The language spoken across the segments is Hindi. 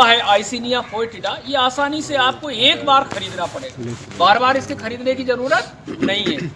केंचुआ है आइसिनिया फोएटिडा, ये आसानी से आपको एक बार खरीदना पड़ेगा, बार बार इसके खरीदने की जरूरत नहीं है।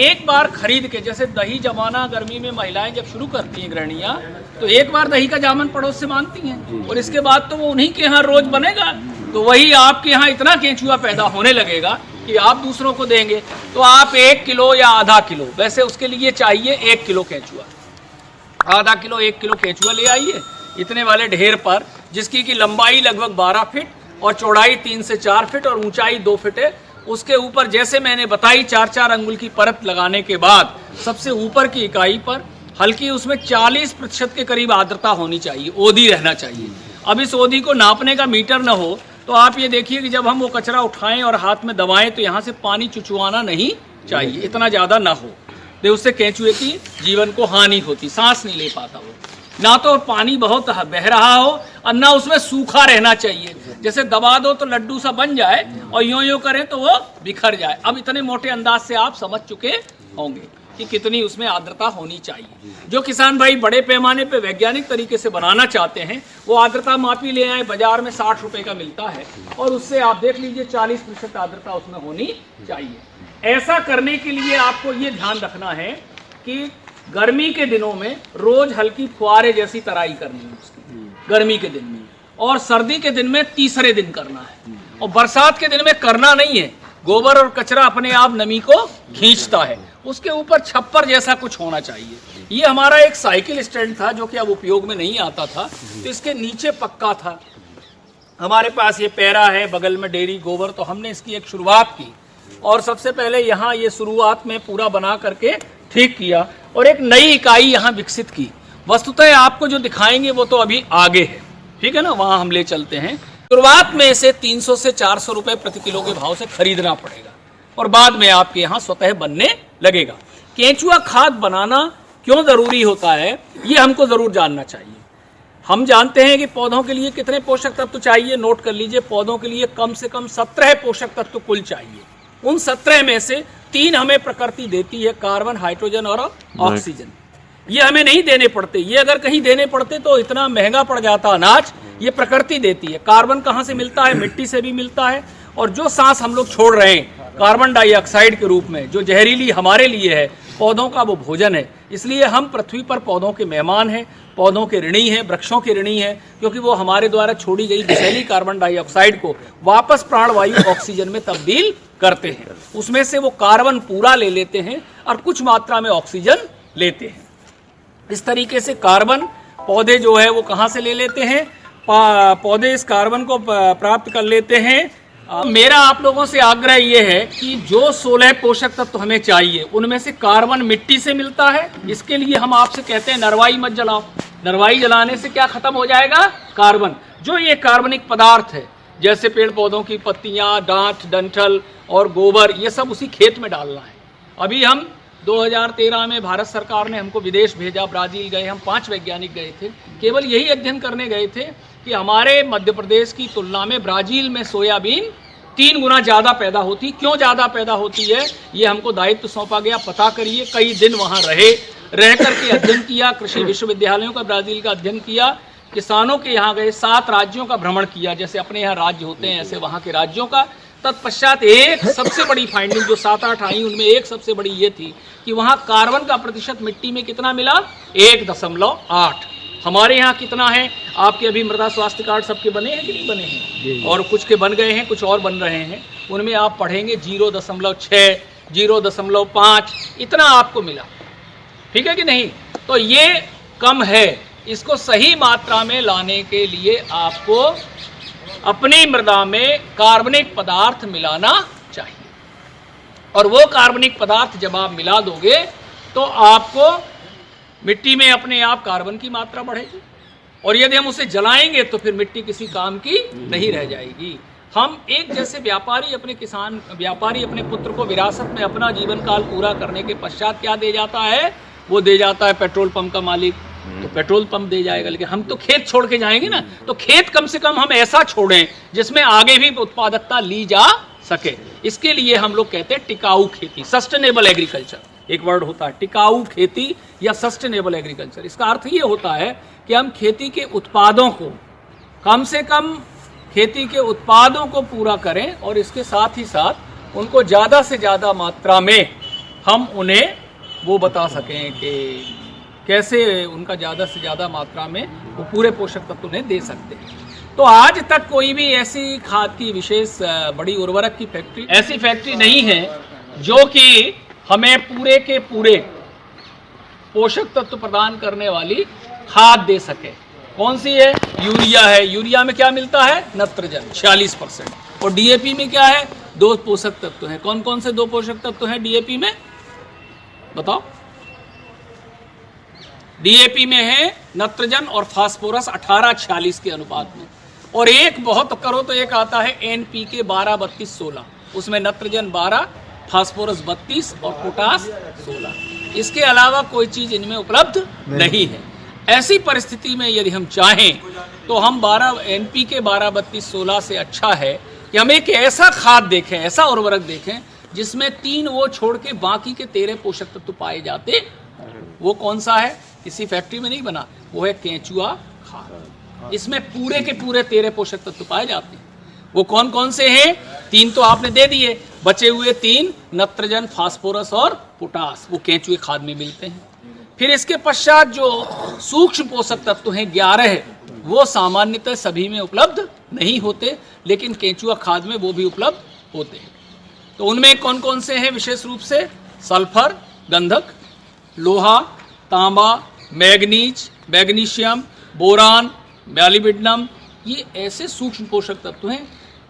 एक बार खरीद के, जैसे दही जमाना गर्मी में महिलाएं जब शुरू करती हैं गृहिणियां, तो एक बार दही का जामन पड़ोस से मांगती हैं और इसके बाद तो वो उन्हीं के यहाँ रोज बनेगा, तो वही आपके यहाँ इतना केंचुआ पैदा होने लगेगा कि आप दूसरों को देंगे। तो आप 1 किलो या आधा किलो, वैसे उसके लिए चाहिए 1 किलो केंचुआ, आधा किलो 1 किलो केंचुआ ले आइए इतने वाले ढेर पर, जिसकी की लंबाई लगभग 12 फीट और चौड़ाई 3 से 4 फीट और ऊंचाई 2 फीट है। उसके ऊपर जैसे मैंने बताई 4-4 अंगुल की परत लगाने के बाद सबसे ऊपर की इकाई पर हल्की उसमें 40% के करीब आर्द्रता होनी चाहिए, ओदी रहना चाहिए। अब इस ओदी को नापने का मीटर न हो तो आप ये देखिए कि जब हम वो कचरा उठाएं और हाथ में दबाएं तो यहाँ से पानी चुचुआना नहीं चाहिए, इतना ज़्यादा ना हो, तो उससे केंचुए की जीवन को हानि होती, सांस नहीं ले पाता वो। ना तो पानी बहुत बह रहा हो और ना उसमें सूखा रहना चाहिए, जैसे दबा दो तो लड्डू सा बन जाए और यूं करें तो वो बिखर जाए। अब इतने मोटे अंदाज से आप समझ चुके होंगे कि कितनी उसमें आर्द्रता होनी चाहिए। जो किसान भाई बड़े पैमाने पे वैज्ञानिक तरीके से बनाना चाहते हैं वो आर्द्रता मापी ले आए, बाजार में 60 रुपए का मिलता है और उससे आप देख लीजिए 40% आर्द्रता उसमें होनी चाहिए। ऐसा करने के लिए आपको ये ध्यान रखना है कि गर्मी के दिनों में रोज हल्की फुहारे जैसी तराई करनी है उसकी, गर्मी के दिन में, और सर्दी के दिन में तीसरे दिन करना है, और बरसात के दिन में करना नहीं है। गोबर और कचरा अपने आप नमी को खींचता है, उसके ऊपर छप्पर जैसा कुछ होना चाहिए। ये हमारा एक साइकिल स्टैंड था जो कि अब उपयोग में नहीं आता था, तो इसके नीचे पक्का था। हमारे पास ये पैरा है, बगल में डेयरी गोबर, तो हमने इसकी एक शुरुआत की और सबसे पहले यहाँ ये शुरुआत में पूरा बना करके ठीक किया और एक नई इकाई यहाँ विकसित की। वस्तुतः आपको जो दिखाएंगे वो तो अभी आगे है, ठीक है ना, वहाँ हम ले चलते हैं। शुरुआत में इसे 300 से 400 रुपए प्रति किलो के भाव से खरीदना पड़ेगा और बाद में आपके यहाँ स्वतः बनने लगेगा। केंचुआ खाद बनाना क्यों जरूरी होता है ये हमको जरूर जानना चाहिए। हम जानते हैं कि पौधों के लिए कितने पोषक तत्व चाहिए, नोट कर लीजिए। पौधों के लिए कम से कम 17 पोषक तत्व कुल चाहिए। उन 17 में से 3 हमें प्रकृति देती है, कार्बन, हाइड्रोजन और ऑक्सीजन। ये हमें नहीं देने पड़ते, ये अगर कहीं देने पड़ते तो इतना महंगा पड़ जाता अनाज। ये प्रकृति देती है। कार्बन कहाँ से मिलता है? मिट्टी से भी मिलता है, और जो सांस हम लोग छोड़ रहे हैं कार्बन डाइऑक्साइड के रूप में, जो जहरीली हमारे लिए है, पौधों का वो भोजन है। इसलिए हम पृथ्वी पर पौधों के मेहमान हैं, पौधों के ऋणी हैं, वृक्षों के ऋणी हैं, क्योंकि वो हमारे द्वारा छोड़ी गई विषैली कार्बन डाइऑक्साइड को वापस प्राणवायु ऑक्सीजन में तब्दील करते हैं। उसमें से वो कार्बन पूरा ले लेते हैं और कुछ मात्रा में ऑक्सीजन लेते हैं। इस तरीके से कार्बन पौधे जो है वो कहाँ से ले लेते हैं? पौधे इस कार्बन को प्राप्त कर लेते हैं। मेरा आप लोगों से आग्रह ये है कि जो 16 पोषक तत्व हमें चाहिए उनमें से कार्बन मिट्टी से मिलता है। इसके लिए हम आपसे कहते हैं नरवाई मत जलाओ। नरवाई जलाने से क्या खत्म हो जाएगा? कार्बन। जो ये कार्बनिक पदार्थ है, जैसे पेड़ पौधों की पत्तियां, डांठ, डंठल और गोबर, ये सब उसी खेत में डालना है। अभी हम 2013 में भारत सरकार ने हमको विदेश भेजा, ब्राजील गए, हम 5 वैज्ञानिक गए थे। केवल यही अध्ययन करने गए थे कि हमारे मध्य प्रदेश की तुलना में ब्राजील में सोयाबीन 3 गुना ज़्यादा पैदा होती। क्यों ज़्यादा पैदा होती है ये हमको दायित्व सौंपा गया, पता करिए। कई दिन वहाँ रह करके अध्ययन किया, कृषि विश्वविद्यालयों का ब्राज़ील का अध्ययन किया, किसानों के यहाँ गए, 7 राज्यों का भ्रमण किया, जैसे अपने यहाँ राज्य होते हैं ऐसे वहाँ के राज्यों का। तत्पश्चात एक सबसे बड़ी फाइंडिंग जो 7-8 आई, उनमें एक सबसे बड़ी ये थी कि वहाँ कार्बन का प्रतिशत मिट्टी में कितना मिला? 1.8। हमारे यहाँ कितना है? आपके अभी मृदा स्वास्थ्य कार्ड सबके बने हैं कि नहीं बने हैं? और कुछ के बन गए हैं, कुछ और बन रहे हैं। उनमें आप पढ़ेंगे 0.6, 0.5 इतना आपको मिला, ठीक है कि नहीं? तो ये कम है। इसको सही मात्रा में लाने के लिए आपको अपनी मृदा में कार्बनिक पदार्थ मिलाना चाहिए, और वो कार्बनिक पदार्थ जब आप मिला दोगे तो आपको मिट्टी में अपने आप कार्बन की मात्रा बढ़ेगी, और यदि हम उसे जलाएंगे तो फिर मिट्टी किसी काम की नहीं रह जाएगी। हम एक जैसे व्यापारी अपने पुत्र को विरासत में अपना जीवन काल पूरा करने के पश्चात क्या दे जाता है? वो दे जाता है पेट्रोल पंप का मालिक, तो पेट्रोल पंप दे जाएगा। लेकिन हम तो खेत छोड़ के जाएंगे ना, तो खेत कम से कम हम ऐसा छोड़ें जिसमें आगे भी उत्पादकता ली जा सके। इसके लिए हम लोग कहते हैं टिकाऊ खेती, सस्टेनेबल एग्रीकल्चर एक वर्ड होता है, टिकाऊ खेती या सस्टेनेबल एग्रीकल्चर। इसका अर्थ ये होता है कि हम खेती के उत्पादों को कम से कम खेती के उत्पादों को पूरा करें और इसके साथ ही साथ उनको ज़्यादा से ज़्यादा मात्रा में हम उन्हें वो बता सकें कि कैसे उनका ज़्यादा से ज़्यादा मात्रा में वो पूरे पोषक तत्व उन्हें दे सकते हैं। तो आज तक कोई भी ऐसी खाद की विशेष बड़ी उर्वरक की फैक्ट्री, ऐसी फैक्ट्री नहीं है जो कि हमें पूरे के पूरे पोषक तत्व प्रदान करने वाली खाद दे सके। कौन सी है? यूरिया है। यूरिया में क्या मिलता है? नत्रजन 46%। और डीएपी में क्या है? 2 पोषक तत्व हैं। कौन कौन से 2 पोषक तत्व हैं डीएपी में? बताओ। डीएपी में है नत्रजन और फास्फोरस 18-46 के अनुपात में, और एक बहुत करो तो एक आता है एनपीके 12-32-16, उसमें नत्रजन 12, फास्फोरस 32 और पोटास 16। इसके अलावा कोई चीज इनमें उपलब्ध नहीं है। ऐसी परिस्थिति में यदि हम चाहें तो हम 12 एनपीके 12-32-16 से अच्छा है कि हम एक ऐसा खाद देखें, ऐसा उर्वरक देखें जिसमें 3 वो छोड़ के बाकी के 13 पोषक तत्व पाए जाते। वो कौन सा है? किसी फैक्ट्री में नहीं बना, वो है केंचुआ खाद। इसमें पूरे के पूरे 13 पोषक तत्व पाए जाते हैं। वो कौन कौन से हैं? 3 तो आपने दे दिए, बचे हुए 3 नत्रजन, फास्फोरस और पोटास, वो केंचुए खाद में मिलते हैं। फिर इसके पश्चात जो सूक्ष्म पोषक तत्व हैं 11, वो सामान्यतः सभी में उपलब्ध नहीं होते, लेकिन केंचुआ खाद में वो भी उपलब्ध होते हैं। तो उनमें कौन कौन से हैं? विशेष रूप से सल्फर, गंधक, लोहा, तांबा, मैग्नीज, मैग्नीशियम, बोरान, मैलिब्डिनम, ये ऐसे सूक्ष्म पोषक तत्व हैं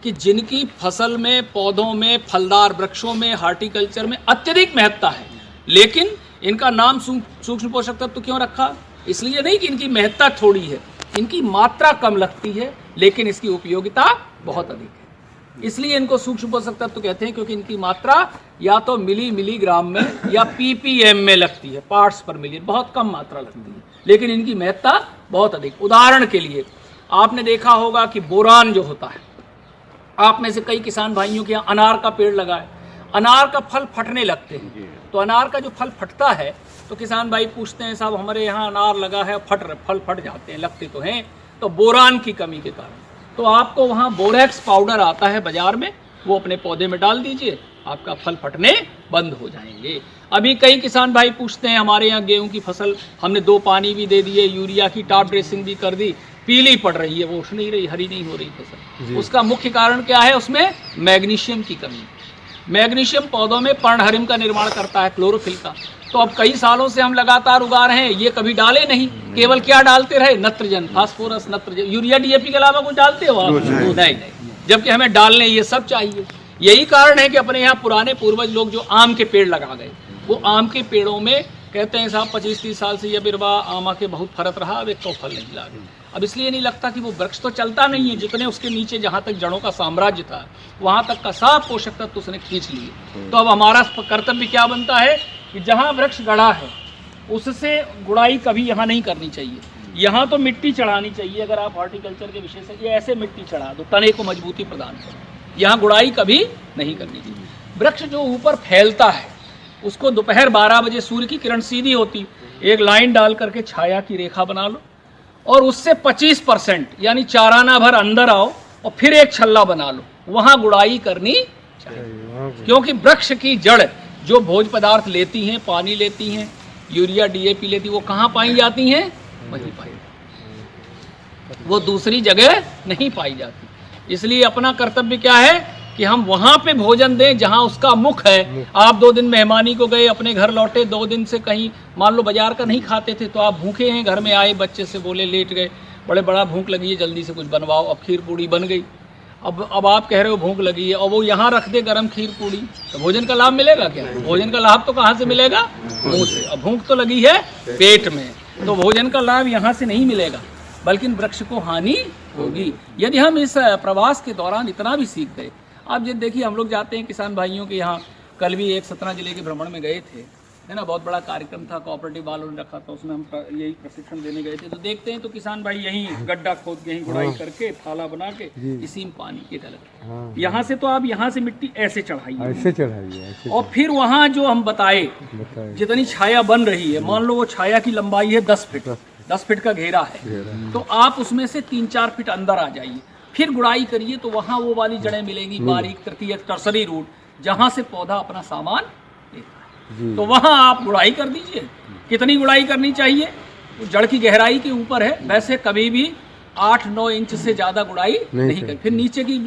कि जिनकी फसल में, पौधों में, फलदार वृक्षों में, हार्टिकल्चर में अत्यधिक महत्ता है। लेकिन इनका नाम सूक्ष्म पोषक तत्व क्यों रखा? इसलिए नहीं कि इनकी महत्ता थोड़ी है, इनकी मात्रा कम लगती है, लेकिन इसकी उपयोगिता बहुत अधिक है। इसलिए इनको सूक्ष्म पोषक तत्व कहते हैं, क्योंकि इनकी मात्रा या तो मिलीग्राम में या पीपीएम में लगती है, पार्ट्स पर मिलियन, बहुत कम मात्रा लगती है, लेकिन इनकी महत्ता बहुत अधिक। उदाहरण के लिए आपने देखा होगा कि बोरान जो होता है, आप में से कई किसान भाइयों के यहाँ अनार का पेड़ लगा है, अनार का फल फटने लगते हैं। तो अनार का जो फल फटता है तो किसान भाई पूछते हैं, साहब हमारे यहाँ अनार लगा है, फल फट जाते हैं, लगते तो हैं, तो बोरान की कमी के कारण। तो आपको वहाँ बोरेक्स पाउडर आता है बाजार में, वो अपने पौधे में डाल दीजिए, आपका फल फटने बंद हो जाएंगे। अभी कई किसान भाई पूछते हैं, हमारे यहाँ गेहूं की फसल हमने 2 पानी भी दे दिए, यूरिया की टॉप ड्रेसिंग भी कर दी, पीली पड़ रही है, वो उठ नहीं रही, हरी नहीं हो रही फसल। उसका मुख्य कारण क्या है? उसमें मैग्नीशियम की कमी। मैग्नीशियम पौधों में पर्णहरिम का निर्माण करता है, क्लोरोफिल का। तो अब कई सालों से हम लगातार उगा रहे हैं, ये कभी डाले नहीं, केवल क्या डालते रहे? नत्रजन, फास्फोरस, नत्रजन, यूरिया, डीएपी के अलावा कुछ डालते हो आप? नहीं, जबकि हमें डालने ये सब चाहिए। यही कारण है कि अपने यहाँ पुराने पूर्वज लोग जो आम के पेड़ लगा गए, वो आम के पेड़ों में कहते हैं साहब 25-30 साल से ये बिरवा आमा के बहुत फरक रहा, अब एक तो फल नहीं लागे। अब इसलिए नहीं लगता कि वो वृक्ष तो चलता नहीं है, जितने उसके नीचे जहाँ तक जड़ों का साम्राज्य था, वहाँ तक का सब पोषक तत्व उसने खींच लिए। तो अब हमारा कर्तव्य क्या बनता है कि जहाँ वृक्ष गड़ा है उससे गुड़ाई कभी यहाँ नहीं करनी चाहिए। यहाँ तो मिट्टी चढ़ानी चाहिए। अगर आप हॉर्टिकल्चर के विषय से, ये ऐसे मिट्टी चढ़ा दो, तने को मजबूती प्रदान करो। यहाँ गुड़ाई कभी नहीं करनी चाहिए। वृक्ष जो ऊपर फैलता है उसको दोपहर 12 बजे सूर्य की किरण सीधी होती, एक लाइन डाल करके छाया की रेखा बना लो और उससे 25% यानी 4 आना भर अंदर आओ और फिर एक छल्ला बना लो, वहां गुड़ाई करनी चाहिए। क्योंकि वृक्ष की जड़ जो भोज्य पदार्थ लेती हैं, पानी लेती हैं, यूरिया, डीएपी लेती, वो कहाँ पाई जाती हैं? वहीं पाई जाती, वो दूसरी जगह नहीं पाई जाती। इसलिए अपना कर्तव्य क्या है कि हम वहां पे भोजन दें जहां उसका मुख है। आप 2 दिन मेहमानी को गए, अपने घर लौटे, 2 दिन से कहीं मान लो बाजार का नहीं खाते थे, तो आप भूखे हैं, घर में आए, बच्चे से बोले, लेट गए, बड़ा भूख लगी है, जल्दी से कुछ बनवाओ। अब खीर पूड़ी बन गई, अब आप कह रहे हो भूख लगी है, और वो यहाँ रख दे गरम खीर पूड़ी, तो भोजन का लाभ मिलेगा क्या? भोजन का लाभ तो कहाँ से मिलेगा? मुँह से। अब भूख तो लगी है पेट में, तो भोजन का लाभ यहाँ से नहीं मिलेगा, बल्कि वृक्ष को हानि होगी। यदि हम इस प्रवास के दौरान इतना भी सीख गए, आप ये देखिए, हम लोग जाते हैं किसान भाइयों के यहाँ, कल भी एक सतना जिले के भ्रमण में गए थे, है ना, बहुत बड़ा कार्यक्रम था, कोऑपरेटिव वालों ने रखा था, उसमें हम यही प्रशिक्षण देने गए थे। तो देखते हैं तो किसान भाई यहीं गड्ढा खोद के, यहीं गुड़ाई करके, थाला बना के, इसी में पानी के डालते। यहाँ से तो आप यहाँ से मिट्टी ऐसे चढ़ाइए, ऐसे चढ़ाइए, और फिर वहाँ जो हम बताए जितनी छाया बन रही है, मान लो वो छाया की लंबाई है 10 फीट, 10 फीट का घेरा है, तो आप उसमें से 3-4 फीट अंदर आ जाइए। फिर गुड़ाई करिए तो वहाँ वो वाली जड़ें मिलेंगी, बारीक तृतीय टर्सरी रूट, जहाँ से पौधा अपना सामान लेता है। तो वहाँ आप गुड़ाई कर दीजिए। कितनी गुड़ाई करनी चाहिए? जड़ की गहराई के ऊपर है, वैसे कभी भी 8-9 इंच से ज्यादा गुड़ाई नहीं करें, फिर नीचे की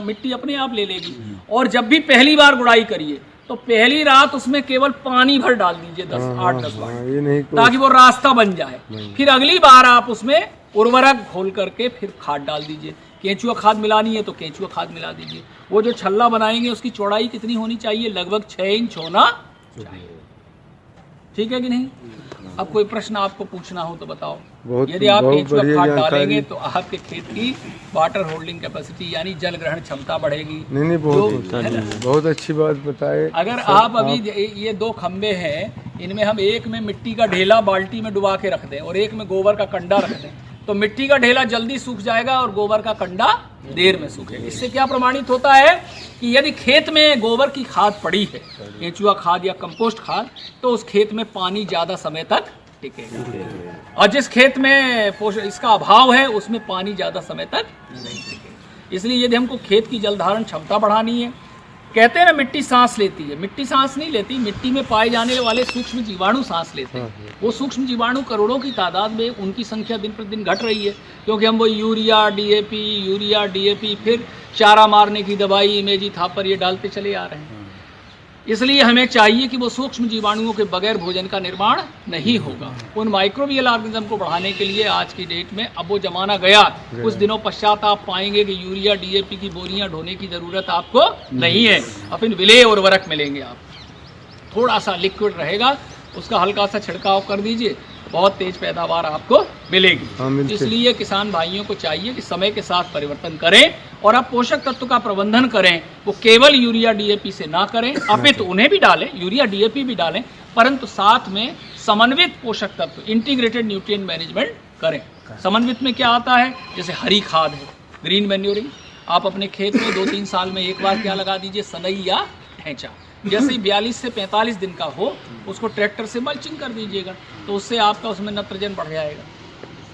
मिट्टी अपने आप ले लेगी। और जब भी पहली बार गुड़ाई करिए तो पहली रात उसमें केवल पानी भर डाल दीजिए 8-10 बार, ताकि वो रास्ता बन जाए। फिर अगली बार आप उसमें उर्वरक घोल करके फिर खाद डाल दीजिए। केंचुआ खाद मिलानी है तो केंचुआ खाद मिला दीजिए। वो जो छल्ला बनाएंगे उसकी चौड़ाई कितनी होनी चाहिए? लगभग 6 इंच होना चाहिए। ठीक है कि नहीं? अब कोई प्रश्न आपको पूछना हो तो बताओ। यदि आप केंचुआ खाद डालेंगे तो आपके खेत की वाटर होल्डिंग कैपेसिटी यानी जल ग्रहण क्षमता बढ़ेगी। नहीं बहुत अच्छी बात बताए। अगर आप अभी ये 2 खंबे हैं, इनमें हम एक में मिट्टी का ढेला बाल्टी में डुबा के रख दें और एक में गोबर का कंडा रख दें, तो मिट्टी का ढेला जल्दी सूख जाएगा और गोबर का कंडा देर में सूखेगा। इससे क्या प्रमाणित होता है कि यदि खेत में गोबर की खाद पड़ी है, केंचुआ खाद या कंपोस्ट खाद, तो उस खेत में पानी ज्यादा समय तक टिकेगा। और जिस खेत में इसका अभाव है उसमें पानी ज्यादा समय तक नहीं टिकेगा। इसलिए यदि हमको खेत की जल धारण क्षमता बढ़ानी है, कहते हैं ना मिट्टी सांस लेती है, मिट्टी सांस नहीं लेती, मिट्टी में पाए जाने वाले सूक्ष्म जीवाणु सांस लेते हैं। वो सूक्ष्म जीवाणु करोड़ों की तादाद में, उनकी संख्या दिन प्रतिदिन घट रही है, क्योंकि हम वो यूरिया डीएपी फिर चारा मारने की दवाई इमेजी थापर ये डालते चले आ रहे हैं। इसलिए हमें चाहिए कि वो सूक्ष्म जीवाणुओं के बगैर भोजन का निर्माण नहीं होगा। उन माइक्रोबियल ऑर्गेनिज्म को बढ़ाने के लिए आज की डेट में अब वो जमाना गया। कुछ दिनों पश्चात आप पाएंगे कि यूरिया डीएपी की बोरियां ढोने की जरूरत आपको नहीं है। अपन विलेय उर्वरक मिलेंगे, आप थोड़ा सा लिक्विड रहेगा, उसका हल्का सा छिड़काव कर दीजिए, बहुत तेज पैदावार आपको मिलेगी। इसलिए किसान भाइयों को चाहिए कि समय के साथ परिवर्तन करें और आप पोषक तत्व का प्रबंधन करें। वो केवल यूरिया डीएपी से ना करें, अपितु उन्हें भी डालें, यूरिया डीएपी भी डालें, परंतु साथ में समन्वित पोषक तत्व इंटीग्रेटेड न्यूट्रिएंट मैनेजमेंट करें। समन्वित में क्या आता है? जैसे हरी खाद है, ग्रीन मैन्योरिंग। आप अपने खेत में 2-3 साल में एक बार क्या लगा दीजिए? सनई या ढैंचा। जैसे ही 42 से 45 दिन का हो उसको ट्रैक्टर से मल्चिंग कर दीजिएगा, तो उससे आपका उसमें नत्रजन बढ़ जाएगा।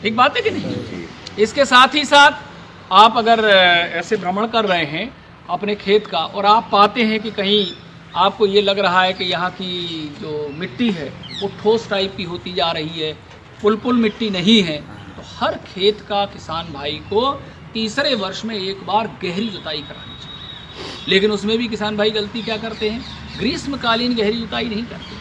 ठीक बात है कि नहीं? इसके साथ ही साथ आप अगर ऐसे भ्रमण कर रहे हैं अपने खेत का और आप पाते हैं कि कहीं आपको ये लग रहा है कि यहाँ की जो मिट्टी है वो ठोस टाइप की होती जा रही है, पुल मिट्टी नहीं है, तो हर खेत का किसान भाई को तीसरे वर्ष में एक बार गहरी जुताई करानी चाहिए। लेकिन उसमें भी किसान भाई गलती क्या करते हैं? ग्रीष्मकालीन गहरी जुताई नहीं करते।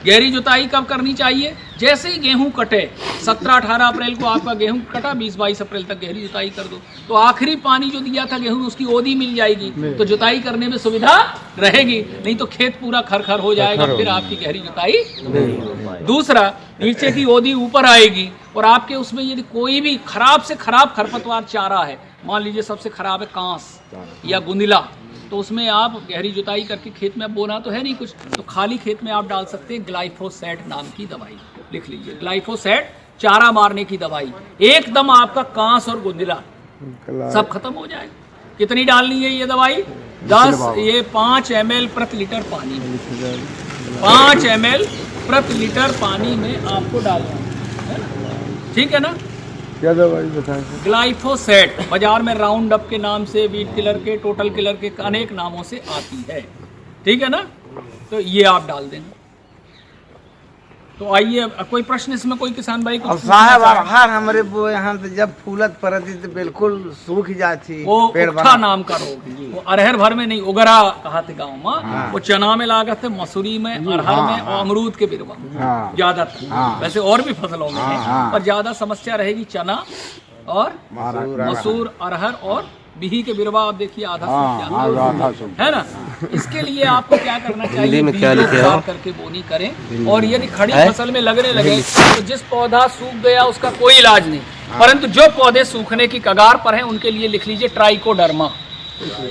गहरी जुताई कब करनी चाहिए? जैसे ही गेहूं कटे, 17-18 अप्रैल को आपका गेहूं कटा, 20-22 अप्रैल तक गहरी जुताई कर दो, तो आखिरी पानी जो दिया था गेहूं में उसकी ओदी मिल जाएगी, तो जुताई करने में सुविधा रहेगी। नहीं तो खेत पूरा खर हो जाएगा, फिर आपकी गहरी जुताई। दूसरा, नीचे की ओदी ऊपर आएगी और आपके उसमें यदि कोई भी खराब से खराब खरपतवार चारा है, मान लीजिए सबसे खराब है कांस या गुंदिला, तो उसमें आप गहरी जुताई करके खेत में अब बोना तो है नहीं कुछ, तो खाली खेत में आप डाल सकते हैं ग्लाइफोसेट नाम की दवाई। लिख लीजिए, ग्लाइफोसेट चारा मारने की दवाई। एकदम आपका कांस और गुंदिला सब खत्म हो जाएगा। कितनी डालनी है ये दवाई? 5 ml प्रति लीटर पानी में, 5 ml प्रति लीटर पानी में आपको डालना है ना? ठीक है ना? क्या दवाई बताएं? ग्लाइफोसेट बाजार में राउंड अप के नाम से, वीट किलर के, टोटल किलर के अनेक नामों से आती है। ठीक है ना? तो ये आप डाल देना। तो आइए, कोई प्रश्न इसमें कोई किसान भाई को? साहब अरहर हमारे वो यहाँ पे जब फूलत पड़ती तो बिल्कुल सूख जाती, वो उगठा नाम का रोग, वो अरहर भर में नहीं, उगरा कहा थे गाँव में। वो चना में लागत है, मसूरी में, अरहर में और अमरूद के बिरवा ज्यादातर। वैसे और भी फसलों में है, पर ज्यादा समस्या रहेगी चना और मसूर, अरहर और बिही के बिरवा। आप देखिए आधा है ना? इसके लिए आपको क्या करना चाहिए? बीज करके बोनी करें। और यदि खड़ी फसल में लगने लगे तो जिस पौधा सूख गया उसका कोई इलाज नहीं, परंतु जो पौधे सूखने की कगार पर हैं उनके लिए लिख लीजिए ट्राइकोडर्मा।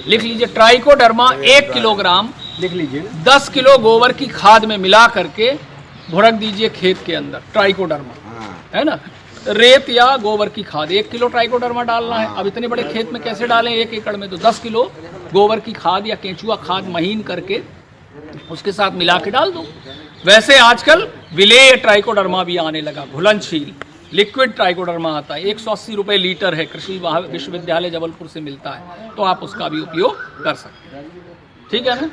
लिख लीजिए ट्राइकोडर्मा 1 किलोग्राम लिख लीजिए 10 किलो गोबर की खाद में मिला करके भुड़क दीजिए खेत के अंदर। ट्राइकोडर्मा है ना? रेत या गोबर की खाद 1 किलो ट्राइकोडर्मा डालना है। अब इतने बड़े खेत में कैसे डालें 1 एकड़ में? तो 10 किलो गोबर की खाद या केंचुआ खाद महीन करके उसके साथ मिला के डाल दो। वैसे आजकल विलेय ट्राइकोडर्मा भी आने लगा, घुलनशील, लिक्विड ट्राइकोडर्मा आता है, 180 रुपये लीटर है, कृषि विश्वविद्यालय जबलपुर से मिलता है, तो आप उसका भी उपयोग कर सकते हैं। ठीक है ना।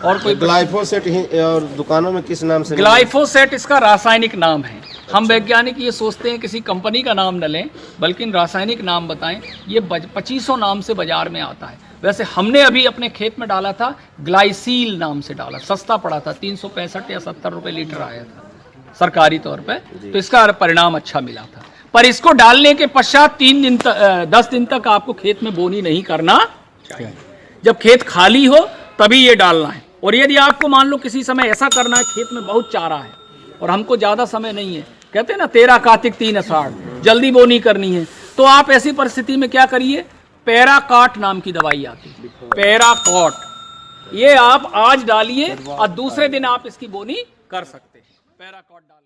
और कोई ग्लाइफोसेट और दुकानों में किस नाम से? ग्लाइफोसेट इसका रासायनिक नाम है। हम वैज्ञानिक ये सोचते हैं किसी कंपनी का नाम न लें, बल्कि रासायनिक नाम बताएं। ये 2500 नाम से बाजार में आता है। वैसे हमने अभी अपने खेत में डाला था, ग्लाइसील नाम से डाला, सस्ता पड़ा था, 365 या 70 रुपये लीटर आया था सरकारी तौर पे, तो इसका परिणाम अच्छा मिला था। पर इसको डालने के पश्चात 10 दिन तक आपको खेत में बोनी नहीं करना चाहिए। जब खेत खाली हो तभी ये डालना है। और यदि आपको मान लो किसी समय ऐसा करना है, खेत में बहुत चारा है और हमको ज़्यादा समय नहीं है, कहते हैं ना 13 कार्तिक 3 आषाढ़, जल्दी बोनी करनी है, तो आप ऐसी परिस्थिति में क्या करिए, पैराकॉट नाम की दवाई आती है, पैराकॉट, ये आप आज डालिए और दूसरे दिन आप इसकी बोनी कर सकते हैं। पैराकॉट डाल